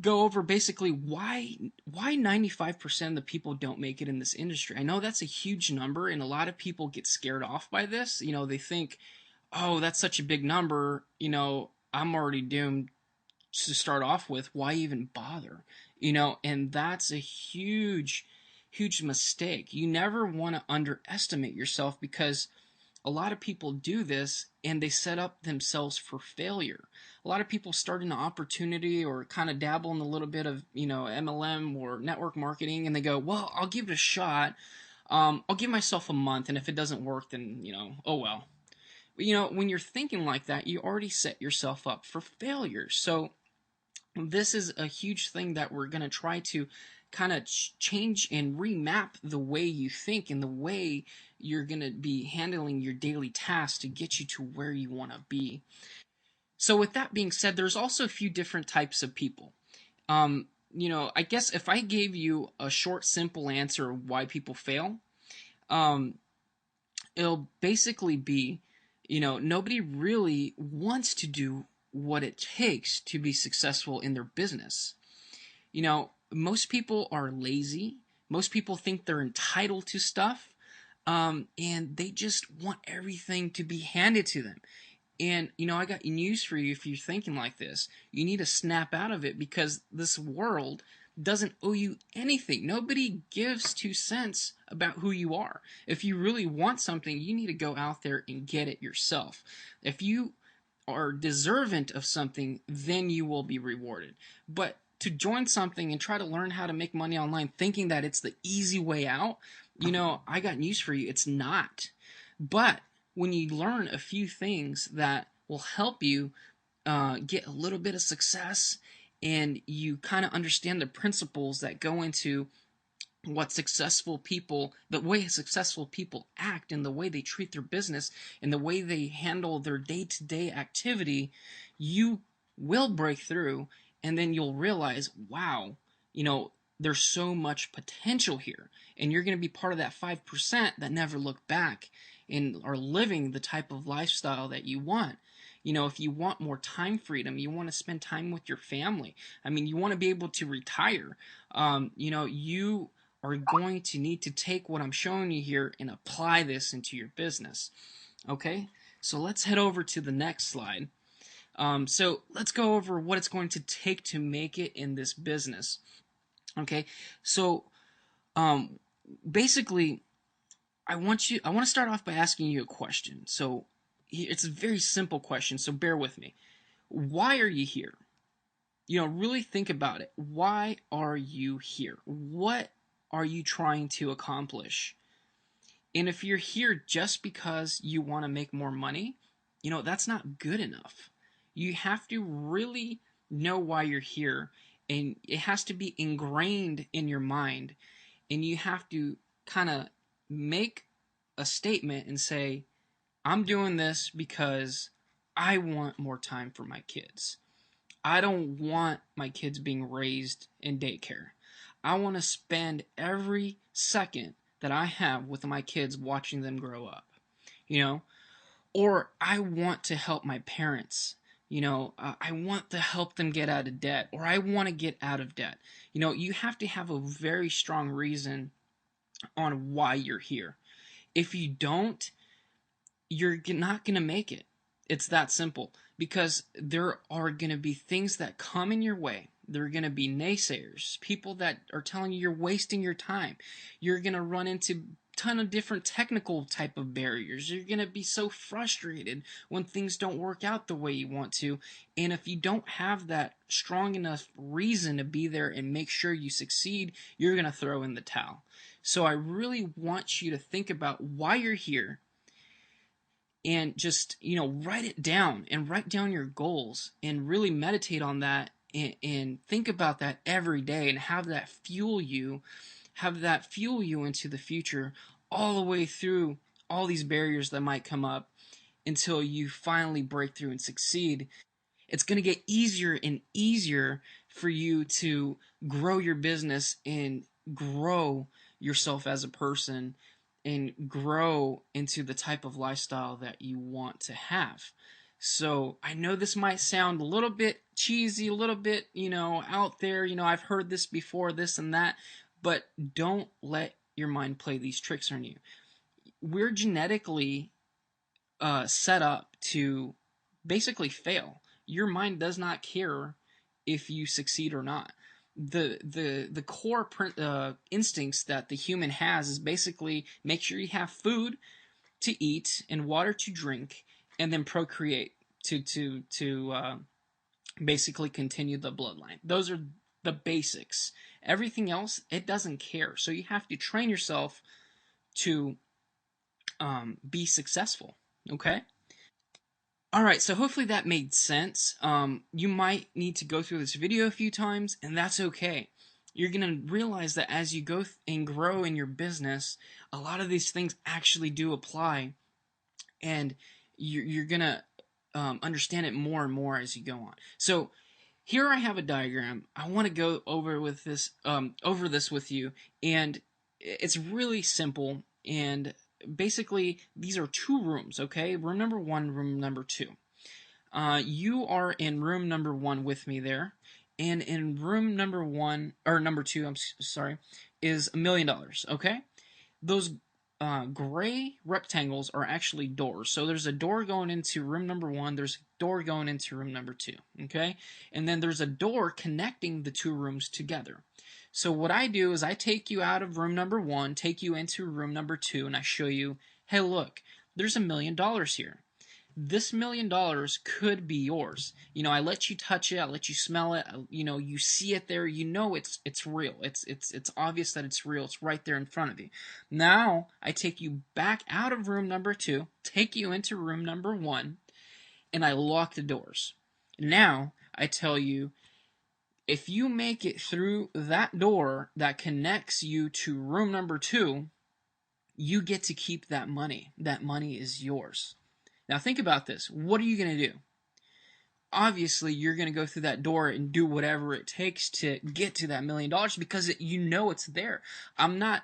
go over basically why 95% of the people don't make it in this industry. I know that's a huge number, and a lot of people get scared off by this. They think, oh, that's such a big number. I'm already doomed to start off with. Why even bother? And that's a huge, huge mistake. You never want to underestimate yourself, because a lot of people do this and they set up themselves for failure. A lot of people start an opportunity or kind of dabble in a little bit of, MLM or network marketing, and they go, well, I'll give it a shot. I'll give myself a month, and if it doesn't work, then, oh well. When you're thinking like that, you already set yourself up for failure. So this is a huge thing that we're going to try to kind of change and remap the way you think and the way you're going to be handling your daily tasks to get you to where you want to be. So with that being said, there's also a few different types of people. I guess if I gave you a short, simple answer of why people fail, it'll basically be, nobody really wants to do what it takes to be successful in their business. Most people are lazy. Most people think they're entitled to stuff, and they just want everything to be handed to them. And, I got news for you. If you're thinking like this, you need to snap out of it, because this world doesn't owe you anything. Nobody gives 2 cents about who you are. If you really want something, you need to go out there and get it yourself. If you are deserving of something, then you will be rewarded. But to join something and try to learn how to make money online thinking that it's the easy way out, I got news for you. It's not. But when you learn a few things that will help you get a little bit of success, and you kind of understand the principles that go into the way successful people act, and the way they treat their business, and the way they handle their day-to-day activity, you will break through, and then you'll realize, wow, there's so much potential here, and you're going to be part of that 5% that never look back and are living the type of lifestyle that you want. If you want more time freedom, you want to spend time with your family. You want to be able to retire. You are going to need to take what I'm showing you here and apply this into your business. Okay, so let's head over to the next slide. So let's go over what it's going to take to make it in this business. Okay, so basically, I want to start off by asking you a question. So it's a very simple question, so bear with me. Why are you here? Really think about it. Why are you here? What are you trying to accomplish? And if you're here just because you want to make more money, that's not good enough. You have to really know why you're here, and it has to be ingrained in your mind, and you have to kind of make a statement and say, I'm doing this because I want more time for my kids. I don't want my kids being raised in daycare. I want to spend every second that I have with my kids watching them grow up, or I want to help my parents. I want to help them get out of debt, or I want to get out of debt. You have to have a very strong reason on why you're here. If you don't, you're not going to make it. It's that simple, because there are going to be things that come in your way. There are going to be naysayers, people that are telling you you're wasting your time. You're going to run into a ton of different technical type of barriers. You're going to be so frustrated when things don't work out the way you want to. And if you don't have that strong enough reason to be there and make sure you succeed, you're going to throw in the towel. So I really want you to think about why you're here, and just, write it down, and write down your goals, and really meditate on that, and think about that every day, and have that fuel you into the future, all the way through all these barriers that might come up, until you finally break through and succeed. It's going to get easier and easier for you to grow your business and grow yourself as a person, and grow into the type of lifestyle that you want to have. So I know this might sound a little bit cheesy, a little bit, out there. I've heard this before, this and that, but don't let your mind play these tricks on you. We're genetically set up to basically fail. Your mind does not care if you succeed or not. The core instincts that the human has is basically make sure you have food to eat and water to drink, and then procreate to basically continue the bloodline. Those are the basics. Everything else, it doesn't care. So you have to train yourself to be successful. Okay. All right, so hopefully that made sense. You might need to go through this video a few times, and that's okay. You're going to realize that as you go and grow in your business, a lot of these things actually do apply, and you're going to understand it more and more as you go on. So here I have a diagram. I want to go over this with you, and it's really simple. And basically, these are two rooms. Okay, room number one, room number two. You are in room number one with me there, and in room number one or number two, I'm sorry, is $1,000,000. Okay, those gray rectangles are actually doors. So there's a door going into room number one, there's a door going into room number two, okay? And then there's a door connecting the two rooms together. So what I do is I take you out of room number one, take you into room number two, and I show you, hey, look, there's $1,000,000 here. This $1,000,000 could be yours. I let you touch it, I let you smell it, you see it there, it's real. It's obvious that it's real. It's right there in front of you. Now, I take you back out of room number two, take you into room number one, and I lock the doors. Now, I tell you, if you make it through that door that connects you to room number two, you get to keep that money. That money is yours. Now think about this. What are you going to do? Obviously, you're going to go through that door and do whatever it takes to get to that $1,000,000 because it's there. I'm not,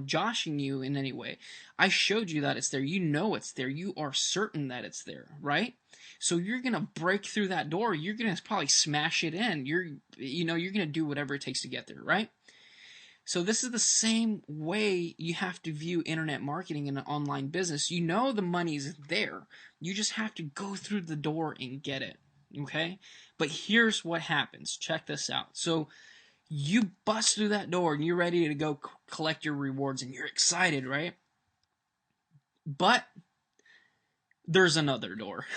joshing you in any way. I showed you that it's there. You know it's there. You are certain that it's there, right? So you're going to break through that door. You're going to probably smash it in. You're going to do whatever it takes to get there, right? So this is the same way you have to view internet marketing in an online business. You know the money's there. You just have to go through the door and get it. Okay? But here's what happens. Check this out. So you bust through that door and you're ready to go collect your rewards and you're excited, right? But there's another door.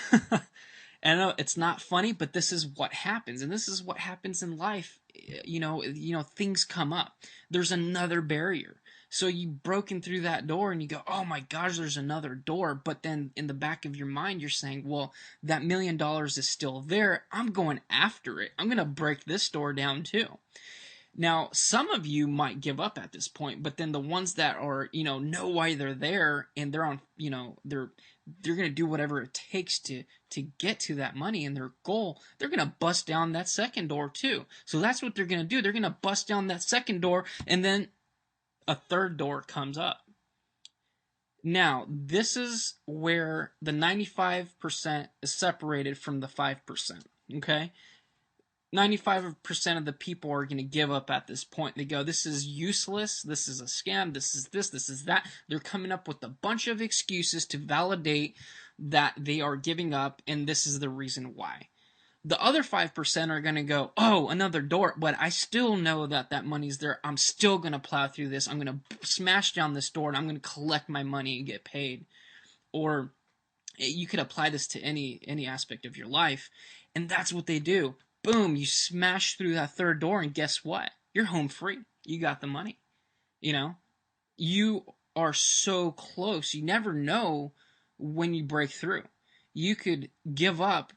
And I know it's not funny, but this is what happens, and this is what happens in life. Things come up. There's another barrier. So you've broken through that door, and you go, "Oh my gosh, there's another door." But then in the back of your mind, you're saying, "Well, that $1,000,000 is still there. I'm going after it. I'm going to break this door down too." Now, some of you might give up at this point, but then the ones that are, know why they're there and they're on, they're going to do whatever it takes to get to that money and their goal, they're going to bust down that second door too. So that's what they're going to do. They're going to bust down that second door, and then a third door comes up. Now, this is where the 95% is separated from the 5%, okay? 95% of the people are going to give up at this point. They go, this is useless, this is a scam, this is that. They're coming up with a bunch of excuses to validate that they are giving up, and this is the reason why. The other 5% are going to go, oh, another door, but I still know that money's there. I'm still going to plow through this. I'm going to smash down this door, and I'm going to collect my money and get paid. Or you could apply this to any aspect of your life, and that's what they do. Boom, you smash through that third door, and guess what? You're home free. You got the money. You are so close. You never know when you break through. You could give up,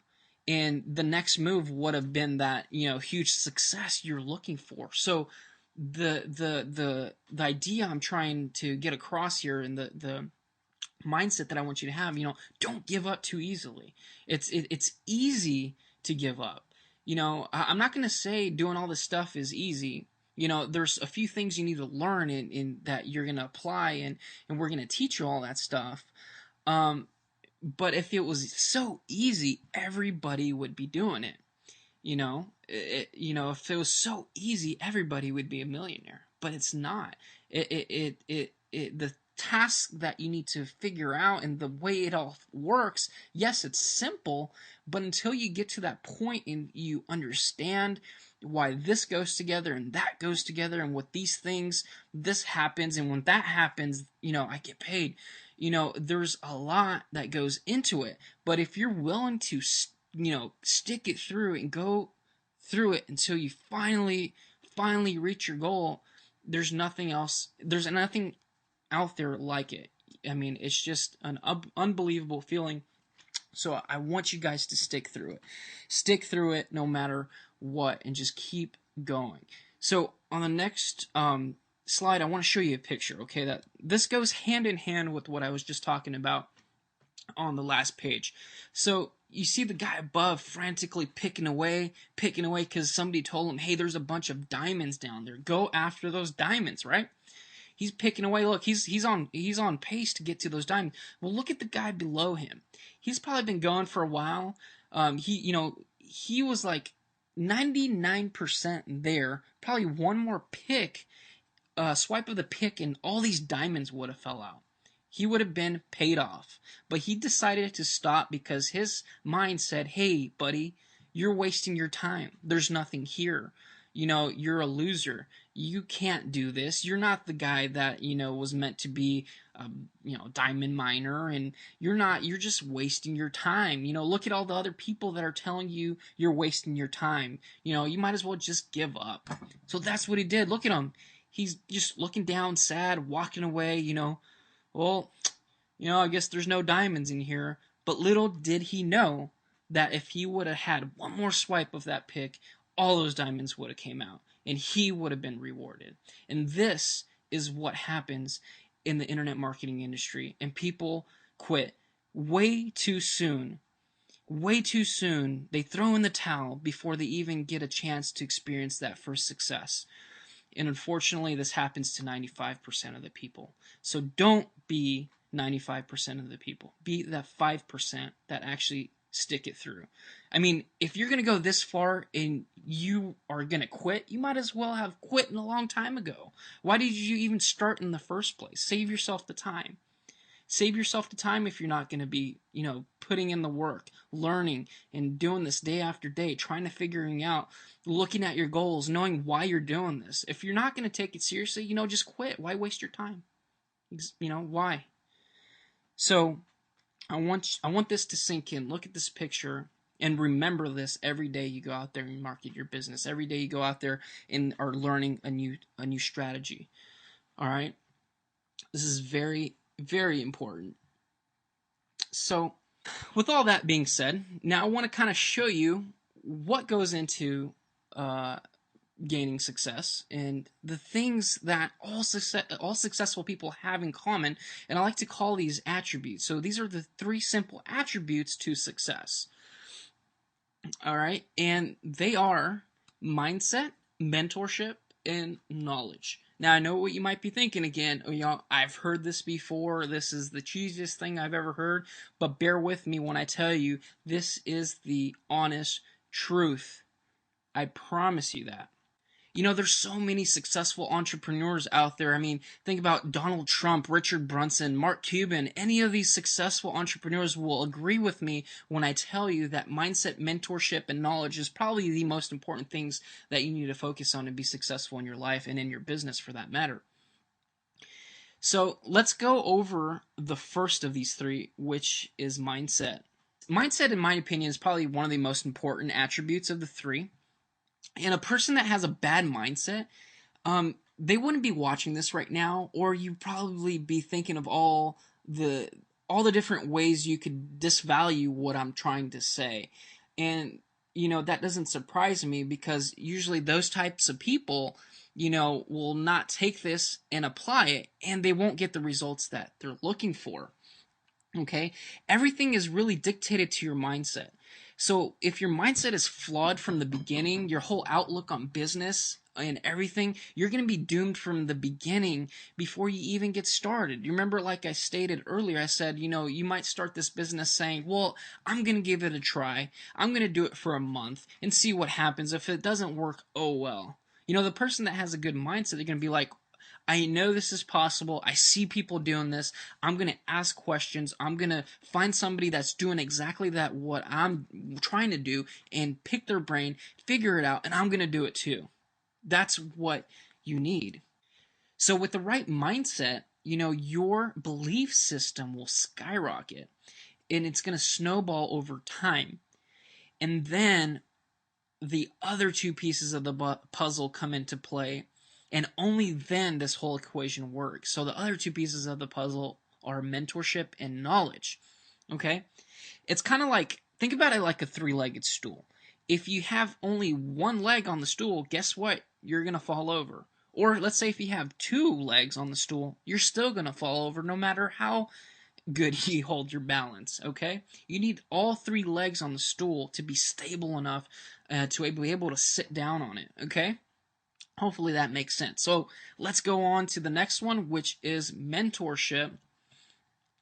and the next move would have been that, huge success you're looking for. So the idea I'm trying to get across here, and the mindset that I want you to have, don't give up too easily. It's easy to give up. I'm not going to say doing all this stuff is easy. There's a few things you need to learn in that you're going to apply, and we're going to teach you all that stuff. But if it was so easy, everybody would be doing it. If it was so easy, everybody would be a millionaire. But it's not. The task that you need to figure out and the way it all works, yes, it's simple, but until you get to that point and you understand why this goes together and that goes together and what these things, this happens, and when that happens, I get paid. There's a lot that goes into it. But if you're willing to stick it through and go through it until you finally reach your goal, there's nothing else. There's nothing out there like it. I mean, it's just an unbelievable feeling. So I want you guys to stick through it. Stick through it no matter what, and just keep going. So on the next slide, I want to show you a picture. Okay, that this goes hand in hand with what I was just talking about on the last page. So you see the guy above frantically picking away because somebody told him, hey, there's a bunch of diamonds down there. Go after those diamonds, right? He's picking away. Look, he's on pace to get to those diamonds. Well, look at the guy below him. He's probably been going for a while. He was like 99% there. Probably one more pick, swipe of the pick, and all these diamonds would have fell out. He would have been paid off. But he decided to stop because his mind said, hey, buddy, you're wasting your time. There's nothing here. You're a loser. You can't do this. You're not the guy that, was meant to be, diamond miner, and you're just wasting your time. Look at all the other people that are telling you you're wasting your time. You might as well just give up. So that's what he did. Look at him. He's just looking down, sad, walking away, Well, I guess there's no diamonds in here. But little did he know that if he would have had one more swipe of that pick, all those diamonds would have came out, and he would have been rewarded. And this is what happens in the internet marketing industry, and people quit way too soon. Way too soon. They throw in the towel before they even get a chance to experience that first success. And unfortunately, this happens to 95% of the people. So don't be 95% of the people. Be that 5% that actually stick it through. I mean, if you're going to go this far and you are going to quit, you might as well have quit a long time ago. Why did you even start in the first place? Save yourself the time. Save yourself the time if you're not going to be, putting in the work, learning, and doing this day after day, trying to figuring out, looking at your goals, knowing why you're doing this. If you're not going to take it seriously, just quit. Why waste your time? Why? So I want this to sink in. Look at this picture and remember this every day you go out there and market your business. Every day you go out there and are learning a new strategy. All right? This is very, very important. So, with all that being said, now I want to kind of show you what goes into gaining success and the things that all successful people have in common, and I like to call these attributes. So these are the 3 simple attributes to success. All right, and they are mindset, mentorship, and knowledge. Now, I know what you might be thinking again. I've heard this before. This is the cheesiest thing I've ever heard. But bear with me when I tell you, this is the honest truth. I promise you that. There's so many successful entrepreneurs out there. I mean, think about Donald Trump, Richard Branson, Mark Cuban. Any of these successful entrepreneurs will agree with me when I tell you that mindset, mentorship, and knowledge is probably the most important things that you need to focus on to be successful in your life and in your business for that matter. So let's go over the first of these 3, which is mindset. Mindset, in my opinion, is probably one of the most important attributes of the 3. And a person that has a bad mindset, they wouldn't be watching this right now, or you'd probably be thinking of all the different ways you could disvalue what I'm trying to say. And, that doesn't surprise me because usually those types of people, will not take this and apply it, and they won't get the results that they're looking for. Okay? Everything is really dictated to your mindset. So if your mindset is flawed from the beginning, your whole outlook on business, and everything, you're going to be doomed from the beginning before you even get started. You remember, like I stated earlier, I said, you might start this business saying, well, I'm going to give it a try. I'm going to do it for a month and see what happens. If it doesn't work, oh well. The person that has a good mindset, they're going to be like, I know this is possible. I see people doing this. I'm going to ask questions. I'm going to find somebody that's doing exactly that, what I'm trying to do, and pick their brain, figure it out, and I'm going to do it too. That's what you need. So with the right mindset, your belief system will skyrocket, and it's going to snowball over time. And then the other two pieces of the puzzle come into play, and only then this whole equation works. So the other two pieces of the puzzle are mentorship and knowledge. Okay? It's kind of like, think about it like a three-legged stool. If you have only one leg on the stool, guess what? You're going to fall over. Or let's say if you have two legs on the stool, you're still going to fall over no matter how good you hold your balance, okay? You need all three legs on the stool to be stable enough to be able to sit down on it, okay? Hopefully that makes sense. So let's go on to the next one, which is mentorship.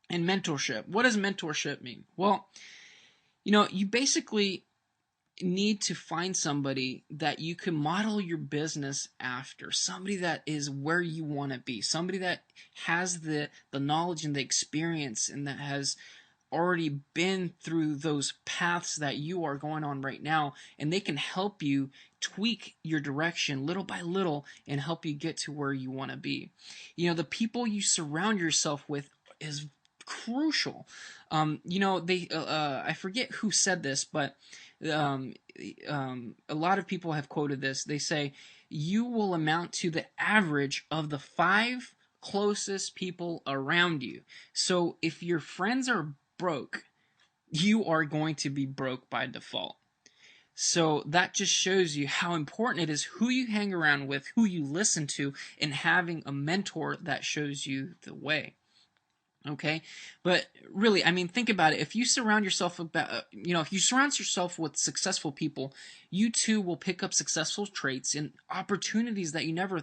And mentorship. What does mentorship mean? Well, you basically need to find somebody that you can model your business after, somebody that is where you want to be, somebody that has the knowledge and the experience and that has already been through those paths that you are going on right now, and they can help you tweak your direction little by little and help you get to where you want to be. The people you surround yourself with is crucial. I forget who said this, but um, a lot of people have quoted this. They say, you will amount to the average of the 5 closest people around you. So if your friends are broke, you are going to be broke by default. So that just shows you how important it is who you hang around with, who you listen to, and having a mentor that shows you the way. Okay, but really, I mean, think about it. If you surround yourself if you surround yourself with successful people, you too will pick up successful traits and opportunities that you never,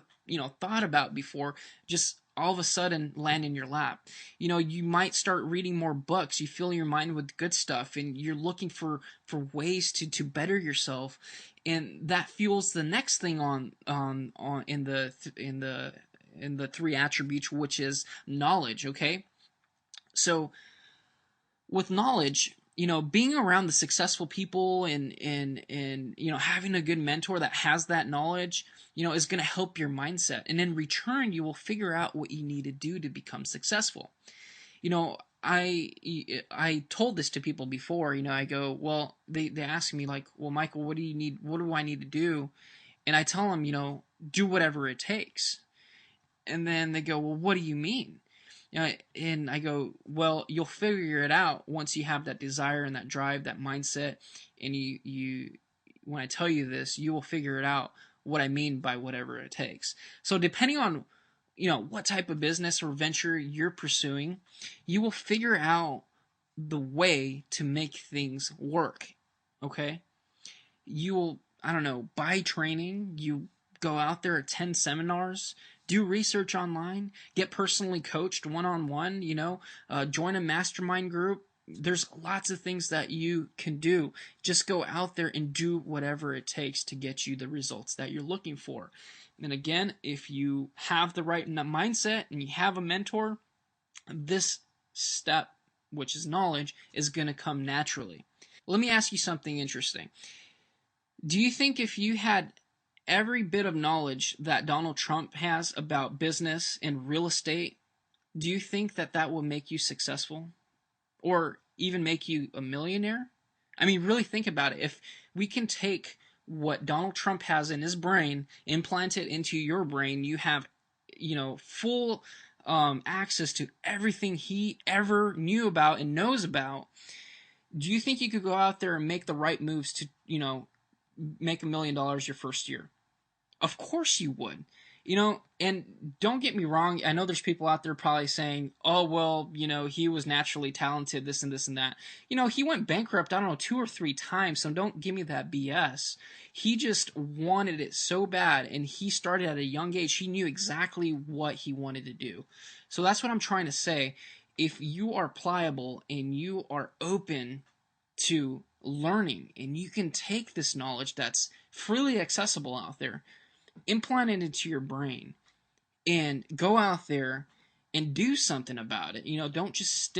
thought about before. Just all of a sudden land in your lap. You might start reading more books. You fill your mind with good stuff, and you're looking for ways to better yourself, and that fuels the next thing on in the 3 attributes, which is knowledge. Okay. So with knowledge, being around the successful people and having a good mentor that has that knowledge, is going to help your mindset. And in return, you will figure out what you need to do to become successful. I told this to people before. I go, well, they ask me like, well, Michael, what do you need? What do I need to do? And I tell them, do whatever it takes. And then they go, well, what do you mean? And I go, well, you'll figure it out once you have that desire and that drive, that mindset. And you, when I tell you this, you will figure it out what I mean by whatever it takes. So depending on, what type of business or venture you're pursuing, you will figure out the way to make things work. Okay. You will, I don't know, buy training. You go out there, attend seminars, do research online, get personally coached one-on-one, join a mastermind group. There's lots of things that you can do. Just go out there and do whatever it takes to get you the results that you're looking for. And again, if you have the right mindset and you have a mentor, this step, which is knowledge, is going to come naturally. Let me ask you something interesting. Do you think if you had every bit of knowledge that Donald Trump has about business and real estate, do you think that that will make you successful? Or even make you a millionaire? I mean, really think about it. If we can take what Donald Trump has in his brain, implant it into your brain, you have, full access to everything he ever knew about and knows about. Do you think you could go out there and make the right moves to, make $1 million your first year? Of course you would. And don't get me wrong. I know there's people out there probably saying, oh, well, he was naturally talented, this and this and that. He went bankrupt, I don't know, 2 or 3 times, so don't give me that BS. He just wanted it so bad, and he started at a young age. He knew exactly what he wanted to do. So that's what I'm trying to say. If you are pliable and you are open to learning, and you can take this knowledge that's freely accessible out there, implant it into your brain, and go out there and do something about it. Don't just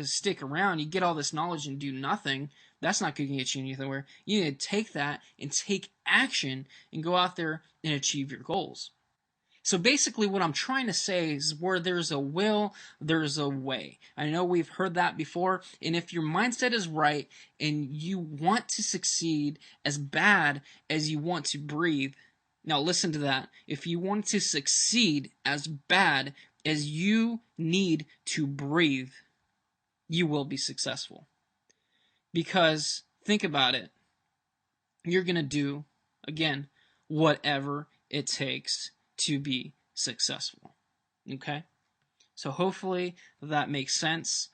stick around. You get all this knowledge and do nothing. That's not going to get you anywhere. You need to take that and take action and go out there and achieve your goals. So basically what I'm trying to say is, where there's a will, there's a way. I know we've heard that before, and if your mindset is right and you want to succeed as bad as you want to breathe, now listen to that. If you want to succeed as bad as you need to breathe, you will be successful. Because think about it. You're going to do, again, whatever it takes to be successful. Okay? So hopefully that makes sense.